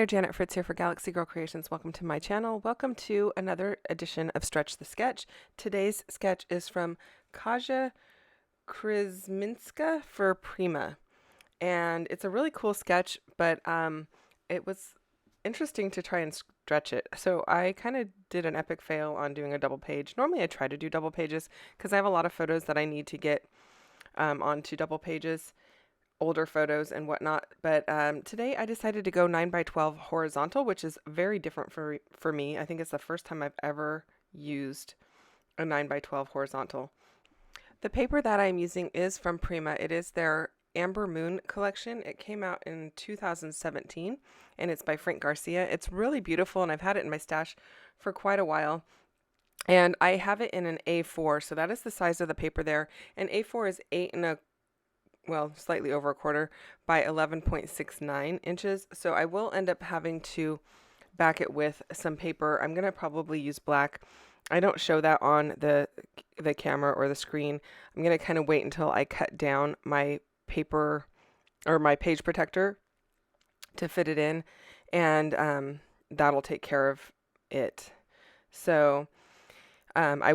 Hi, Janet Fritz here for Galaxy Girl Creations. Welcome to my channel. Welcome to another edition of Stretch the Sketch. Today's sketch is from Kaja Kryzminska for Prima. And it's a really cool sketch, but it was interesting to try and stretch it. So I kind of did an epic fail on doing a double page. Normally I try to do double pages because I have a lot of photos that I need to get onto double pages, older photos and whatnot. But today I decided to go 9x12 horizontal, which is very different for me. I think it's the first time I've ever used a 9x12 horizontal. The paper that I'm using is from Prima. It is their Amber Moon collection. It came out in 2017 and it's by Frank Garcia. It's really beautiful and I've had it in my stash for quite a while. And I have it in an A4, so that is the size of the paper there. And A4 is 8 and slightly over a quarter by 11.69 inches. So I will end up having to back it with some paper. I'm going to probably use black. I don't show that on the camera or the screen. I'm going to kind of wait until I cut down my paper or my page protector to fit it in, and that'll take care of it. So I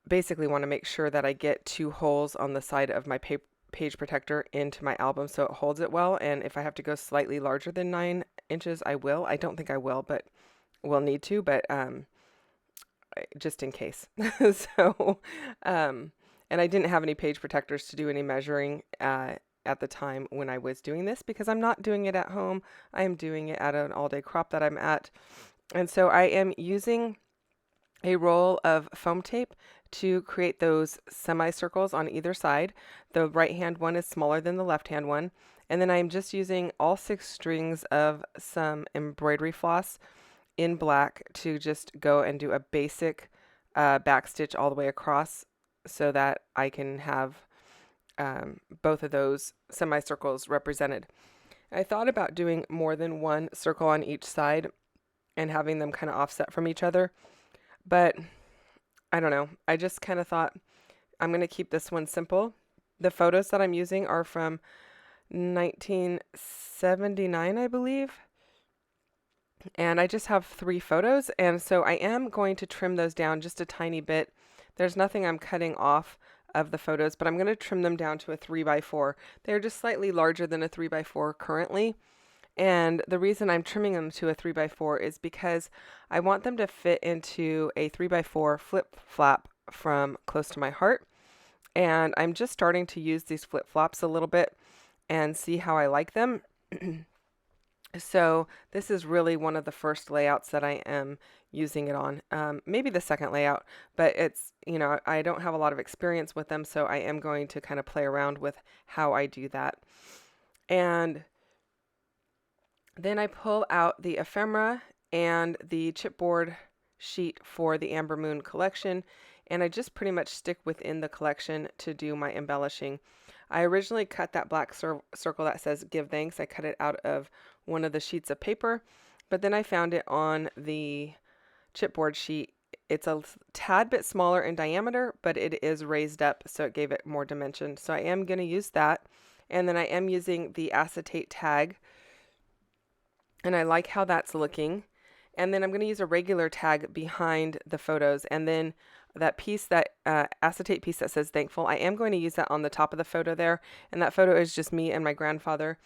basically want to make sure that I get 2 holes on the side of my page protector into my album so it holds it well. And if I have to go slightly larger than 9 inches, I will. I don't think I will, but will need to, but just in case. So, and I didn't have any page protectors to do any measuring at the time when I was doing this because I'm not doing it at home. I am doing it at an all-day crop that I'm at. And so I am using a roll of foam tape to create those semicircles on either side. The right hand one is smaller than the left hand one. And then I'm just using all 6 strings of some embroidery floss in black to just go and do a basic back stitch all the way across so that I can have both of those semicircles represented. I thought about doing more than one circle on each side and having them kind of offset from each other, but I don't know. I just kind of thought I'm going to keep this one simple. The photos that I'm using are from 1979, I believe. And I just have 3 photos, and so I am going to trim those down just a tiny bit. There's nothing I'm cutting off of the photos, but I'm going to trim them down to a 3x4. They're just slightly larger than a 3x4 currently. And the reason I'm trimming them to a 3x4 is because I want them to fit into a 3x4 flip flap from close to my heart. And I'm just starting to use these flip flops a little bit and see how I like them. So this is really one of the first layouts that I am using it on. Maybe the second layout, but it's, I don't have a lot of experience with them, so I am going to kind of play around with how I do that. And then I pull out the ephemera and the chipboard sheet for the Amber Moon collection, and I just pretty much stick within the collection to do my embellishing. I originally cut that black circle that says give thanks. I cut it out of one of the sheets of paper, but then I found it on the chipboard sheet. It's a tad bit smaller in diameter, but it is raised up, so it gave it more dimension. So I am going to use that. And then I am using the acetate tag, and I like how that's looking. And then I'm going to use a regular tag behind the photos, and then that piece, that acetate piece that says thankful, I am going to use that on the top of the photo there. And that photo is just me and my grandfather.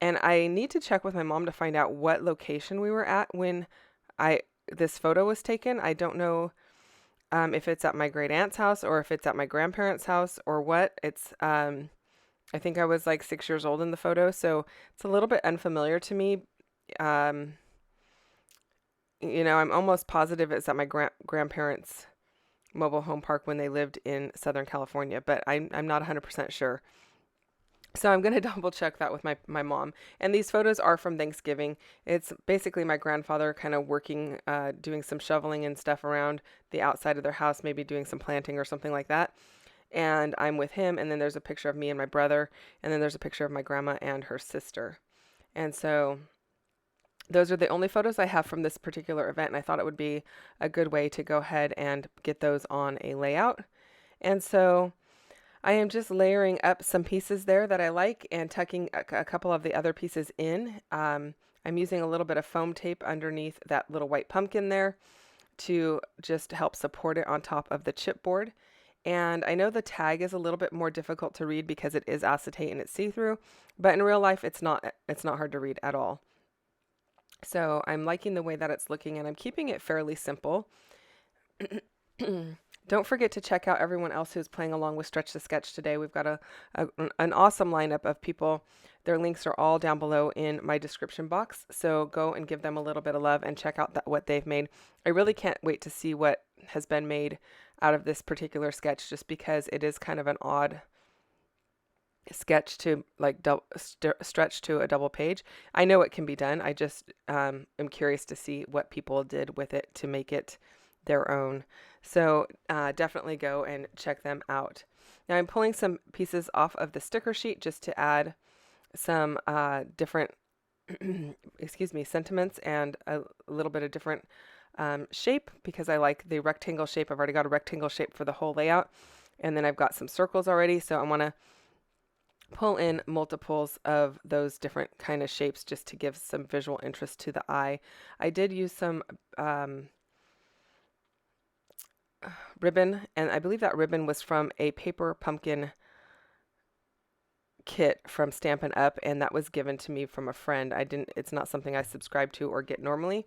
And I need to check with my mom to find out what location we were at when this photo was taken. I don't know if it's at my great aunt's house or if it's at my grandparents' house or what. It's I think I was like 6 years old in the photo, so it's a little bit unfamiliar to me. I'm almost positive it's at my grandparents' mobile home park when they lived in Southern California, but I'm not 100% sure. So I'm going to double check that with my mom. And these photos are from Thanksgiving. It's basically my grandfather kind of working, doing some shoveling and stuff around the outside of their house, maybe doing some planting or something like that. And I'm with him, and then there's a picture of me and my brother, and then there's a picture of my grandma and her sister. And so those are the only photos I have from this particular event, and I thought it would be a good way to go ahead and get those on a layout. And so I am just layering up some pieces there that I like and tucking a couple of the other pieces in. I'm using a little bit of foam tape underneath that little white pumpkin there to just help support it on top of the chipboard. And I know the tag is a little bit more difficult to read because it is acetate and it's see-through, but in real life it's not hard to read at all. So I'm liking the way that it's looking, and I'm keeping it fairly simple. Don't forget to check out everyone else who's playing along with Stretch the Sketch today. We've got an awesome lineup of people. Their links are all down below in my description box, so go and give them a little bit of love and check out what they've made. I really can't wait to see what has been made out of this particular sketch, just because it is kind of an odd sketch to like stretch to a double page. I know it can be done. I just am curious to see what people did with it to make it their own. So definitely go and check them out. Now I'm pulling some pieces off of the sticker sheet just to add some different sentiments and a little bit of different shape, because I like the rectangle shape. I've already got a rectangle shape for the whole layout, and then I've got some circles already, so I want to pull in multiples of those different kind of shapes just to give some visual interest to the eye. I did use some ribbon, and I believe that ribbon was from a paper pumpkin kit from Stampin' Up, and that was given to me from a friend. It's not something I subscribe to or get normally,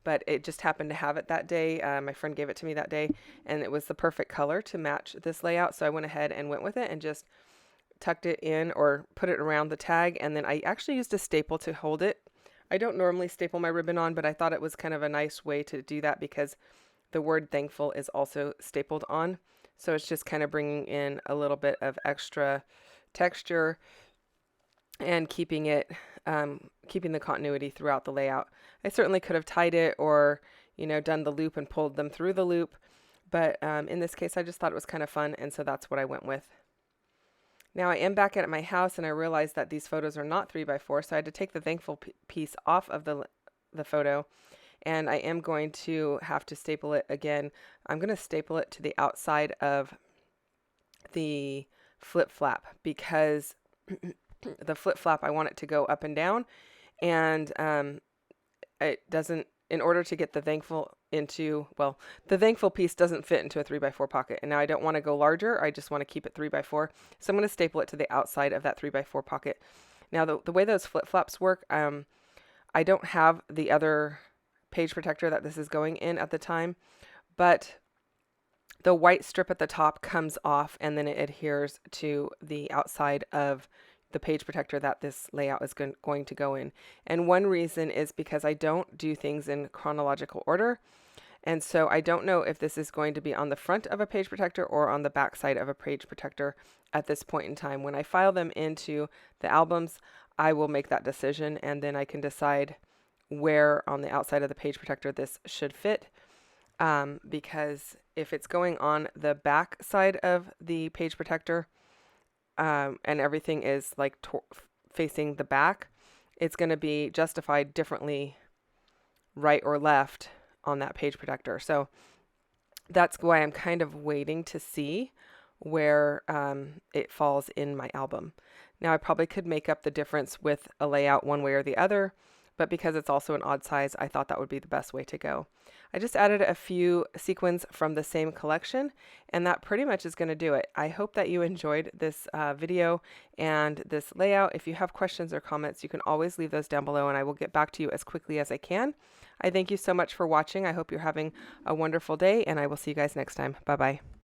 but it just happened to have it that day. My friend gave it to me that day, and it was the perfect color to match this layout, so I went ahead and went with it and just tucked it in or put it around the tag, and then I actually used a staple to hold it. I don't normally staple my ribbon on, but I thought it was kind of a nice way to do that because the word thankful is also stapled on. So it's just kind of bringing in a little bit of extra texture and keeping the continuity throughout the layout. I certainly could have tied it or, done the loop and pulled them through the loop. But in this case, I just thought it was kind of fun, and so that's what I went with. Now I am back at my house, and I realized that these photos are not 3x4, so I had to take the thankful piece off of the photo, and I am going to have to staple it again. I'm going to staple it to the outside of the flip flap because the flip flap, I want it to go up and down, and it doesn't, in order to get the thankful the thankful piece doesn't fit into a 3x4 pocket. And now I don't want to go larger. I just want to keep it 3x4. So I'm going to staple it to the outside of that 3x4 pocket. Now the way those flip flaps work, I don't have the other page protector that this is going in at the time, but the white strip at the top comes off, and then it adheres to the outside of the page protector that this layout is going to go in. And one reason is because I don't do things in chronological order. And so I don't know if this is going to be on the front of a page protector or on the back side of a page protector at this point in time. When I file them into the albums, I will make that decision, and then I can decide where on the outside of the page protector this should fit. Because if it's going on the back side of the page protector, and everything is like facing the back, it's going to be justified differently right or left on that page protector. So that's why I'm kind of waiting to see where it falls in my album. Now I probably could make up the difference with a layout one way or the other, but because it's also an odd size, I thought that would be the best way to go. I just added a few sequins from the same collection, and that pretty much is going to do it. I hope that you enjoyed this video and this layout. If you have questions or comments, you can always leave those down below, and I will get back to you as quickly as I can. I thank you so much for watching. I hope you're having a wonderful day, and I will see you guys next time. Bye-bye.